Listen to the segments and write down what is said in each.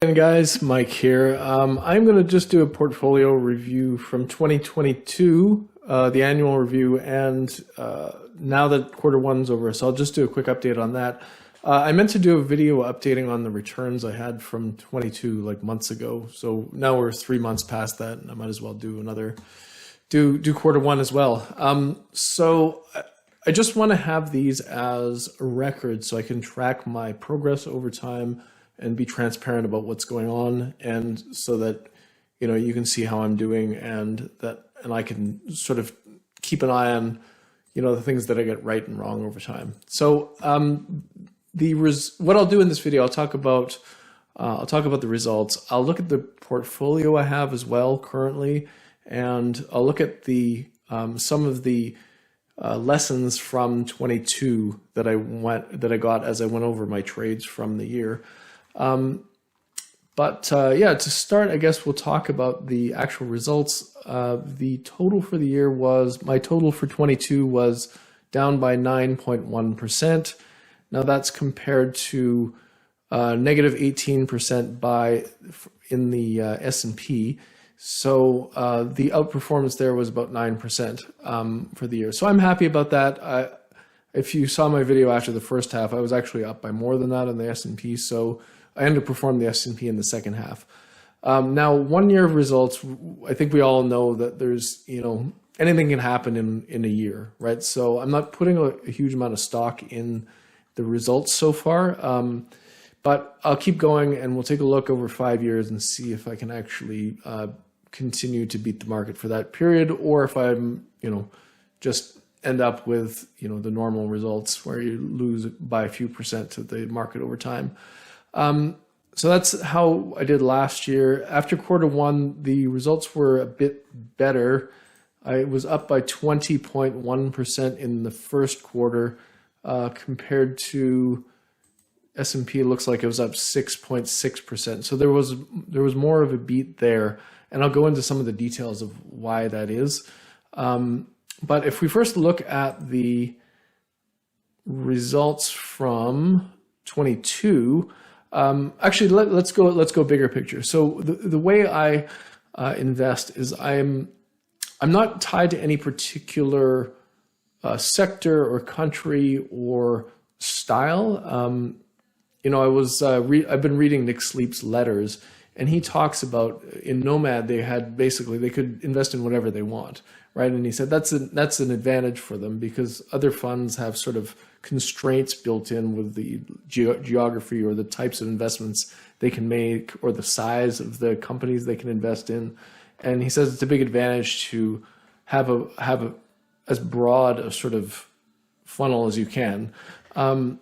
And guys, Mike here. I'm going to just do a portfolio review from 2022, the annual review, and now that quarter one's over, so I'll just do a quick update on that. I meant to do a video updating on the returns I had from 22 like months ago, so now we're 3 months past that, and I might as well do another, do quarter one as well. So I just want to have these as a record so I can track my progress over time and be transparent about what's going on, and so that you can see how I'm doing, and I can sort of keep an eye on the things that I get right and wrong over time. So what I'll do in this video, I'll talk about the results. I'll look at the portfolio I have as well currently, and I'll look at the some of the lessons from 22 that I got as I went over my trades from the year. Yeah, to start, I guess we'll talk about the actual results. The total for the year my total for 22 was down by 9.1%. Now that's compared to negative 18% in the S&P. So the outperformance there was about 9% for the year. So I'm happy about that. If you saw my video after the first half, I was actually up by more than that in the S&P. So I underperformed the S&P in the second half. Now, 1 year of results, I think we all know that there's, anything can happen in a year, right? So I'm not putting a huge amount of stock in the results so far, but I'll keep going and we'll take a look over 5 years and see if I can actually continue to beat the market for that period, or if I'm, just end up with, the normal results where you lose by a few percent to the market over time. So that's how I did last year. After quarter one, the results were a bit better. I was up by 20.1% in the first quarter, compared to S&P. It looks like it was up 6.6%. So there was more of a beat there, and I'll go into some of the details of why that is. But if we first look at the results from 22, actually let's go bigger picture. So the way I invest is I'm not tied to any particular sector or country or style. I've been reading Nick Sleep's letters, and he talks about in Nomad they could invest in whatever they want, right? And he said that's an advantage for them because other funds have sort of constraints built in with the geography or the types of investments they can make or the size of the companies they can invest in. And he says it's a big advantage to have as broad a sort of funnel as you can. And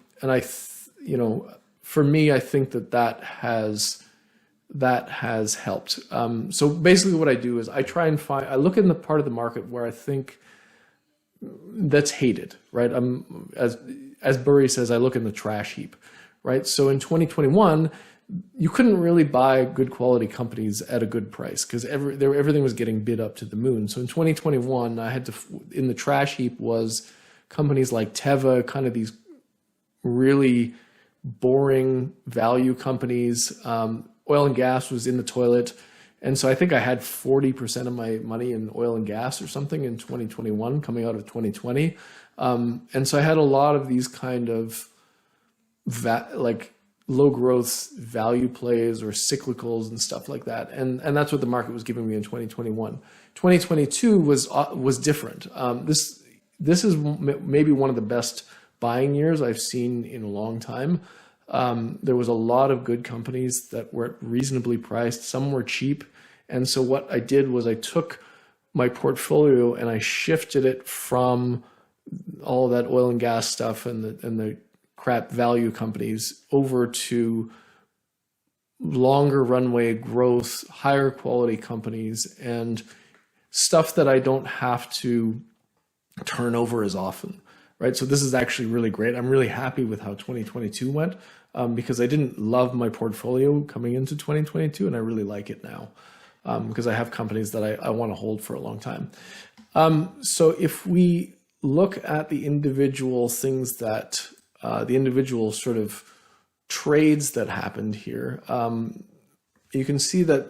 for me, I think that has helped. So basically what I do is I look in the part of the market where I think that's hated, right? As Burry says, I look in the trash heap, right? So in 2021, you couldn't really buy good quality companies at a good price because everything was getting bid up to the moon. So in 2021, in the trash heap was companies like Teva, kind of these really boring value companies. Oil and gas was in the toilet. And so I think I had 40% of my money in oil and gas or something in 2021 coming out of 2020. And so I had a lot of these kind of like low growth value plays or cyclicals and stuff like that. And that's what the market was giving me in 2021. 2022 was different. This is maybe one of the best buying years I've seen in a long time. There was a lot of good companies that were reasonably priced. Some were cheap. And so what I did was I took my portfolio and I shifted it from all that oil and gas stuff and the crap value companies over to longer runway growth, higher quality companies, and stuff that I don't have to turn over as often. Right, so this is actually really great. I'm really happy with how 2022 went because I didn't love my portfolio coming into 2022, and I really like it now because I have companies that I want to hold for a long time. So if we look at the individual things the individual sort of trades that happened here. you can see that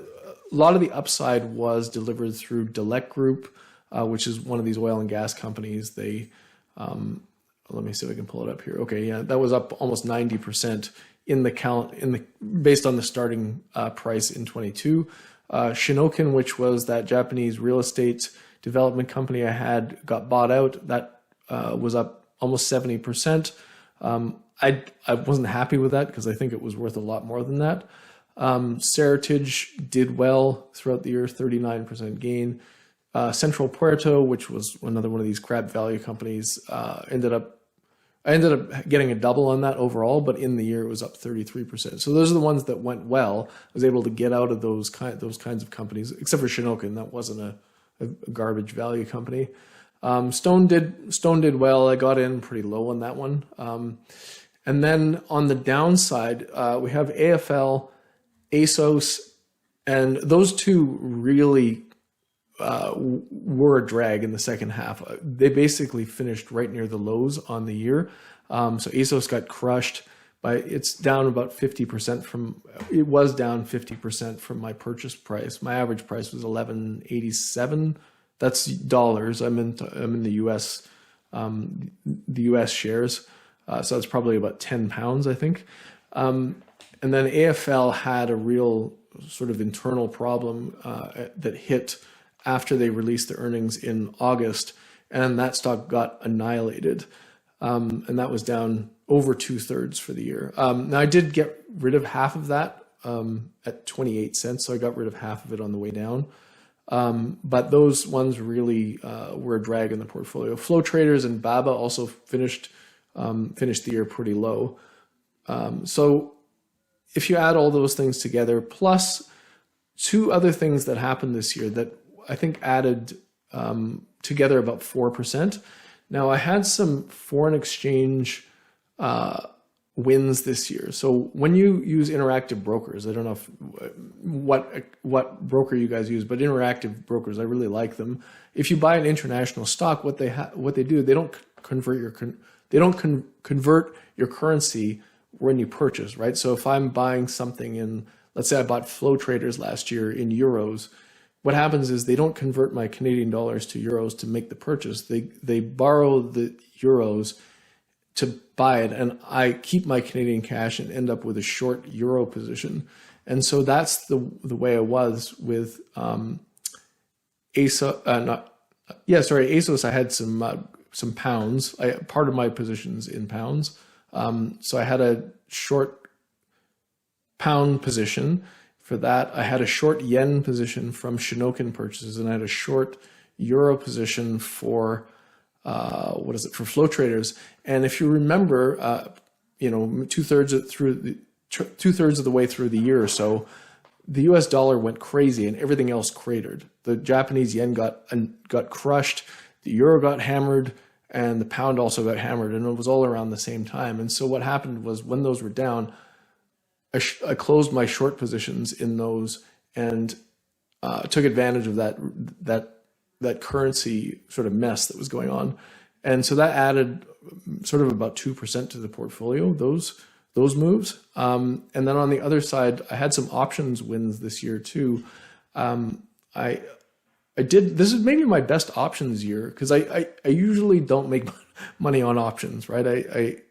a lot of the upside was delivered through Delek Group, which is one of these oil and gas companies. They, let me see if I can pull it up here. Okay, yeah, that was up almost 90% based on the starting price in 22. Shinokin, which was that Japanese real estate development company I had, got bought out. That was up almost 70%. I wasn't happy with that because I think it was worth a lot more than that. Seritage did well throughout the year, 39% gain. Central Puerto, which was another one of these crap value companies, I ended up getting a double on that overall, but in the year it was up 33%. So those are the ones that went well. I was able to get out of those kinds of companies, except for Shinokin. That wasn't a garbage value company. Stone did well. I got in pretty low on that one. And then on the downside, we have AFL, ASOS, and those two really were a drag in the second half. They basically finished right near the lows on the year. So ASOS got crushed it's down about 50% it was down 50% from my purchase price. My average price was $11.87. That's dollars. I'm in the US, the US shares. So that's probably about 10 pounds, I think. And then AFL had a real sort of internal problem that hit after they released the earnings in August, and that stock got annihilated. And that was down over 2/3 for the year. Now I did get rid of half of that at 28 cents, so I got rid of half of it on the way down. But those ones really were a drag in the portfolio. Flow Traders and BABA also finished the year pretty low. So if you add all those things together, plus two other things that happened this year that I think added together about 4%. Now, I had some foreign exchange wins this year. So when you use Interactive Brokers, I don't know what broker you guys use, but Interactive Brokers, I really like them. If you buy an international stock, what they do, they don't convert your currency when you purchase, right? So if I'm buying something in, let's say I bought Flow Traders last year in euros, what happens is they don't convert my Canadian dollars to euros to make the purchase. They borrow the euros to buy it, and I keep my Canadian cash and end up with a short euro position. And so that's the way I was with ASOS. I had some pounds. Part of my positions in pounds. So I had a short pound position. For that, I had a short yen position from Shinokin purchases, and I had a short euro position for for Flow Traders. And if you remember, 2/3 of the way through the year or so, the U.S. dollar went crazy and everything else cratered. The Japanese yen got crushed, the euro got hammered, and the pound also got hammered, and it was all around the same time. And so what happened was when those were down, I closed my short positions in those and took advantage of that currency sort of mess that was going on. And so that added sort of about 2% to the portfolio, those moves. And then on the other side, I had some options wins this year too. This is maybe my best options year because I usually don't make money on options, right?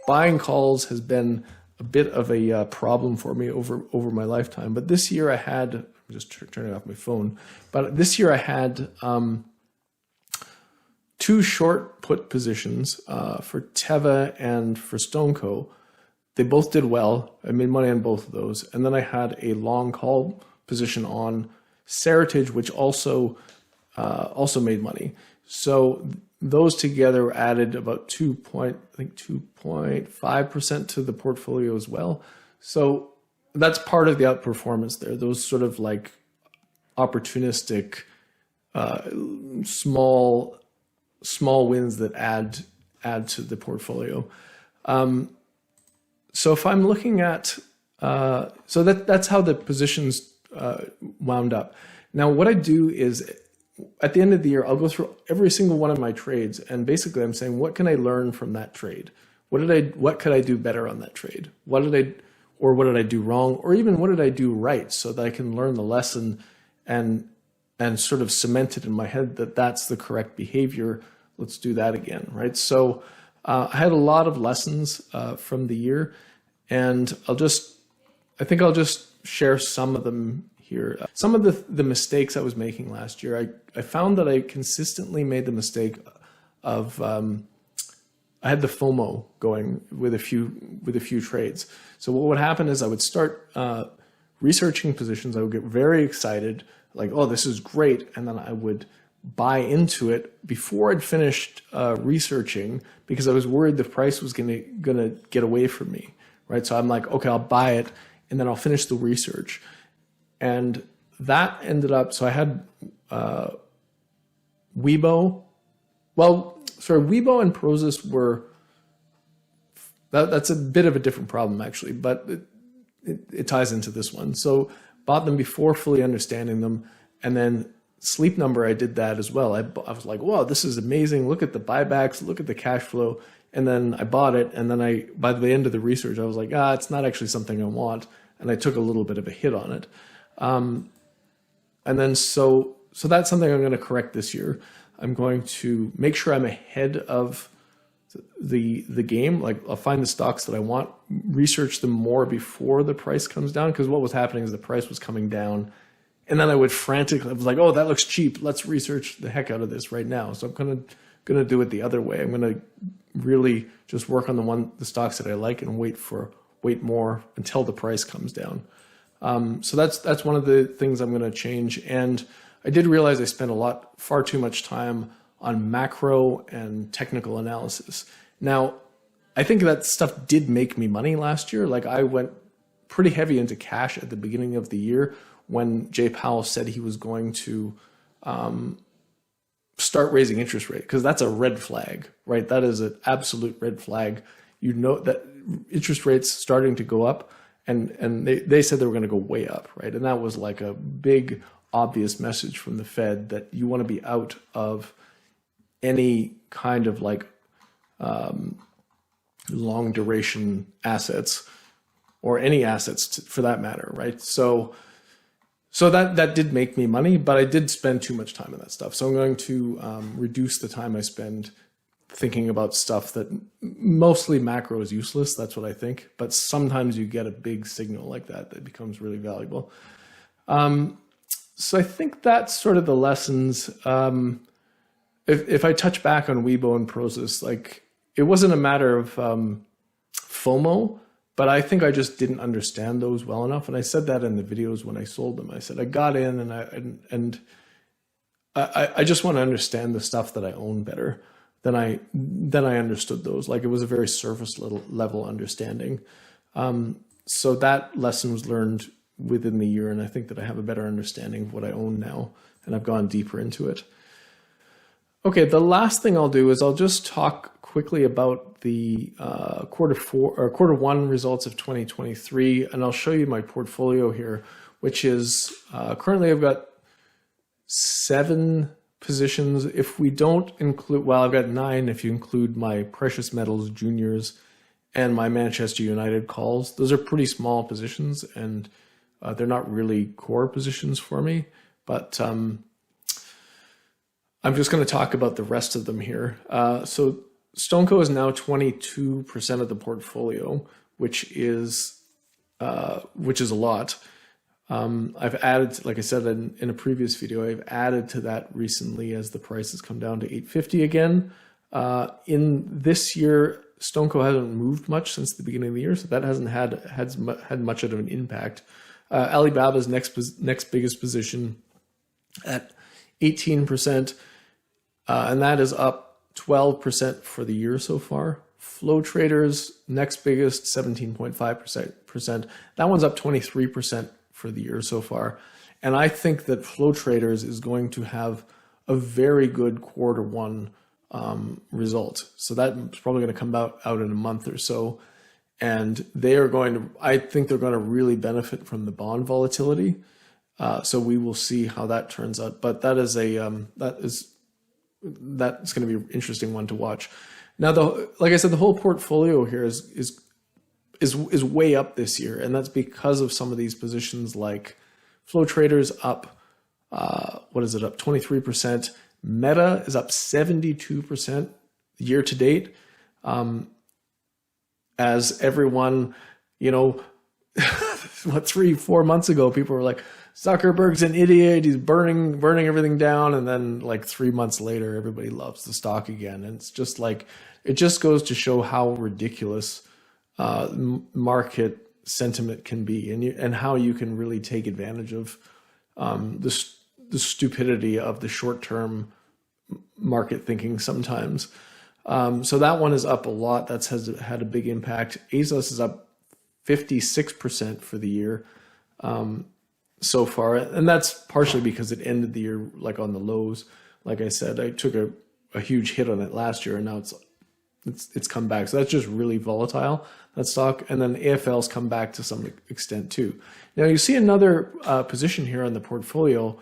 Buying calls has been a bit of a problem for me over my lifetime. But this year I'm just turning off my phone. But this year I had two short put positions for Teva and for Stoneco. They both did well. I made money on both of those. And then I had a long call position on Seritage, which also made money. So those together added about 2.5% to the portfolio as well. So that's part of the outperformance there. Those sort of like opportunistic, small wins that add to the portfolio. So if I'm looking at, so that's how the positions wound up. Now what I do is at the end of the year, I'll go through every single one of my trades, and basically I'm saying, what can I learn from that trade? What could I do better on that trade? Or or what did I do wrong, or even what did I do right, so that I can learn the lesson and sort of cement it in my head that that's the correct behavior. Let's do that again, right? So I had a lot of lessons from the year, and I think I'll just share some of them here. Some of the mistakes I was making last year, I found that I consistently made the mistake of I had the FOMO going with a few trades. So what would happen is I would start researching positions. I would get very excited, like, oh, this is great, and then I would buy into it before I'd finished researching, because I was worried the price was gonna get away from me, right? So I'm like, okay, I'll buy it, and then I'll finish the research, and that ended up. So I had Weibo. Well, sorry, Weibo and Prozis were. That's a bit of a different problem actually, but it ties into this one. So bought them before fully understanding them, and then Sleep Number, I did that as well. I was like, wow, this is amazing. Look at the buybacks, look at the cash flow. And then I bought it. And then by the end of the research, I was like, it's not actually something I want. And I took a little bit of a hit on it. And then, so that's something I'm going to correct this year. I'm going to make sure I'm ahead of the game. Like, I'll find the stocks that I want, research them more before the price comes down. Because what was happening is the price was coming down, and then I would frantically, I was like, oh, that looks cheap. Let's research the heck out of this right now. So I'm gonna do it the other way. I'm gonna really just work on the stocks that I like and wait more until the price comes down. So that's one of the things I'm gonna change. And I did realize I spent far too much time on macro and technical analysis. Now, I think that stuff did make me money last year. Like, I went pretty heavy into cash at the beginning of the year when Jay Powell said he was going to start raising interest rate, because that's a red flag, right? That is an absolute red flag. You know that interest rates starting to go up, and they said they were going to go way up, right? And that was like a big, obvious message from the Fed that you want to be out of any kind of like long duration assets, or any assets for that matter, right? So that did make me money, but I did spend too much time on that stuff. So I'm going to reduce the time I spend thinking about stuff that mostly macro is useless. That's what I think. But sometimes you get a big signal like that becomes really valuable. So I think that's sort of the lessons. If I touch back on Weibo and Prozis, like, it wasn't a matter of FOMO, but I think I just didn't understand those well enough. And I said that in the videos when I sold them. I said I got in and I just want to understand the stuff that I own better than I understood those. Like, it was a very surface level understanding. So that lesson was learned within the year, and I think that I have a better understanding of what I own now, and I've gone deeper into it. Okay, the last thing I'll do is I'll just talk quickly about the quarter one results of 2023, and I'll show you my portfolio here, which is currently I've got 7 positions. If we don't include, well, I've got 9 if you include my precious metals juniors and my Manchester United calls. Those are pretty small positions, and they're not really core positions for me, but I'm just going to talk about the rest of them here. So StoneCo is now 22% of the portfolio, which is a lot. I've added, like I said in a previous video, I've added to that recently as the price has come down to 850 again. In this year, StoneCo hasn't moved much since the beginning of the year, so that hasn't had much of an impact. Alibaba's next biggest position at 18%, and that is up 12% for the year so far. Flow Traders next biggest, 17.5%. That one's up 23% for the year so far. And I think that Flow Traders is going to have a very good quarter one result. So that's probably going to come out in a month or so. And I think they're going to really benefit from the bond volatility. So we will see how that turns out. But that's going to be an interesting one to watch. Now, like I said, the whole portfolio here is is way up this year, and that's because of some of these positions like Flow Traders up. What is it, up 23%? Meta is up 72% year to date. As everyone, you know, what, 3-4 months ago, people were like, Zuckerberg's an idiot, he's burning everything down. And then like 3 months later, everybody loves the stock again. And it's just like, it just goes to show how ridiculous market sentiment can be, and how you can really take advantage of the stupidity of the short-term market thinking sometimes. So that one is up a lot. That's had a big impact. ASOS is up 56% for the year so far. And that's partially because it ended the year like on the lows. Like I said, I took a huge hit on it last year, and now it's come back. So that's just really volatile, that stock. And then AFL's come back to some extent too. Now you see another position here on the portfolio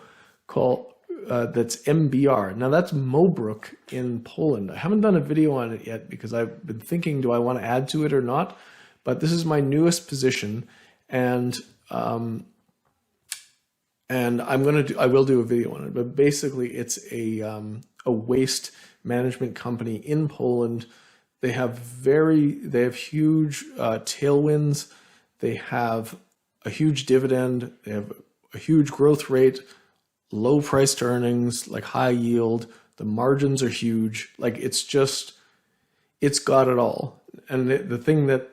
called that's MBR. Now that's Mobrook in Poland. I haven't done a video on it yet because I've been thinking, do I want to add to it or not? But this is my newest position, and I will do a video on it. But basically, it's a waste management company in Poland. They have huge tailwinds. They have a huge dividend. They have a huge growth rate, low price to earnings, like high yield. The margins are huge. Like it's got it all. And the thing that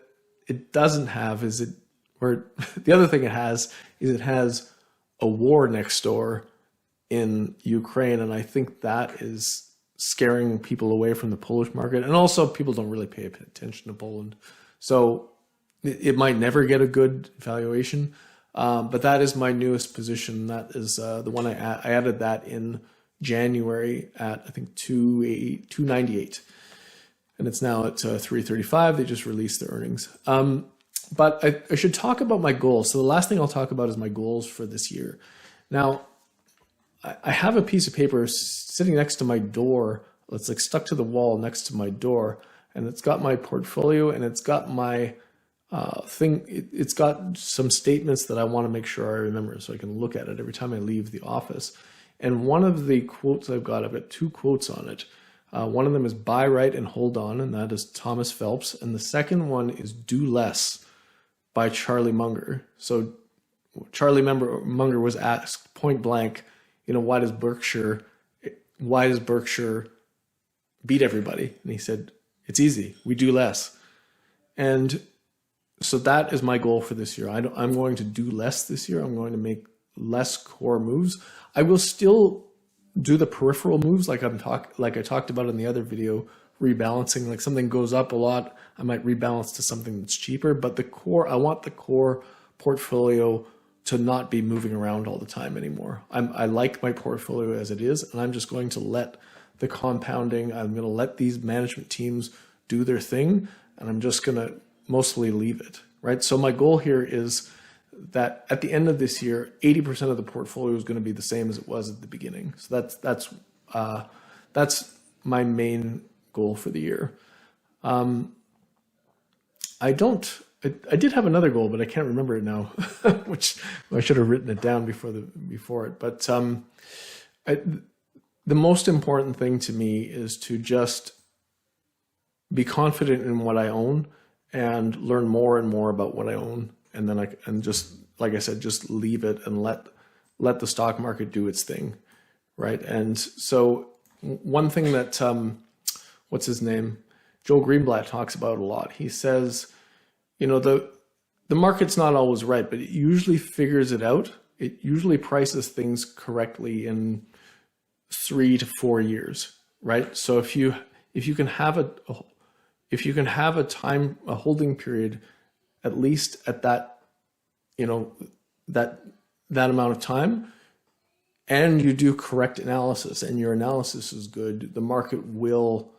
it doesn't have is the other thing it has a war next door in Ukraine. And I think that is scaring people away from the Polish market. And also people don't really pay attention to Poland. So it might never get a good valuation. But that is my newest position. That is the one I added that in January at, I think, 298. And it's now at 335. They just released their earnings. But I should talk about my goals. So the last thing I'll talk about is my goals for this year. Now, I have a piece of paper sitting next to my door. It's like stuck to the wall next to my door. And it's got my portfolio, and it's got my thing. It's got some statements that I want to make sure I remember so I can look at it every time I leave the office. And one of the quotes I've got 2 quotes on it. One of them is buy right and hold on, and that is Thomas Phelps. And the second one is do less by Charlie Munger. So Charlie Munger was asked point blank, why does Berkshire beat everybody? And he said, it's easy. We do less. And so that is my goal for this year. I'm going to do less this year. I'm going to make less core moves. I will still do the peripheral moves like I talked about in the other video, rebalancing. Like something goes up a lot, I might rebalance to something that's cheaper. But I want the core portfolio to not be moving around all the time anymore. I like my portfolio as it is, and I'm just going to let the compounding, I'm going to let these management teams do their thing, and I'm just going to mostly leave it, right? So my goal here is that at the end of this year, 80% of the portfolio is going to be the same as it was at the beginning. So that's my main goal for the year. I did have another goal, but I can't remember it now, which I should have written it down before it. But the most important thing to me is to just be confident in what I own and learn more and more about what I own. And then just, like I said, just leave it and let the stock market do its thing, right? And so one thing that, what's his name? Joel Greenblatt talks about a lot. He says, the market's not always right, but it usually figures it out. It usually prices things correctly in 3 to 4 years, right? So if you can have a holding period, at least at that, that amount of time, and you do correct analysis and your analysis is good, the market will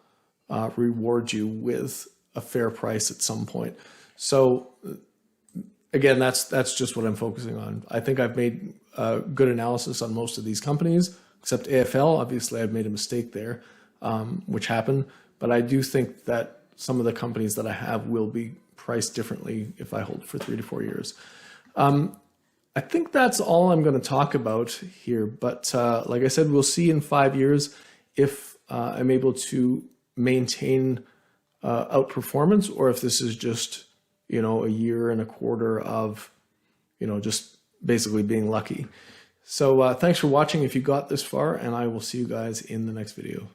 reward you with a fair price at some point. So again, that's just what I'm focusing on. I think I've made good analysis on most of these companies, except AFL. Obviously, I've made a mistake there, which happened. But I do think that some of the companies that I have will be price differently if I hold for 3 to 4 years. I think that's all I'm going to talk about here. But like I said, we'll see in 5 years if I'm able to maintain outperformance, or if this is just, you know, a year and a quarter of, you know, just basically being lucky. So thanks for watching if you got this far, and I will see you guys in the next video.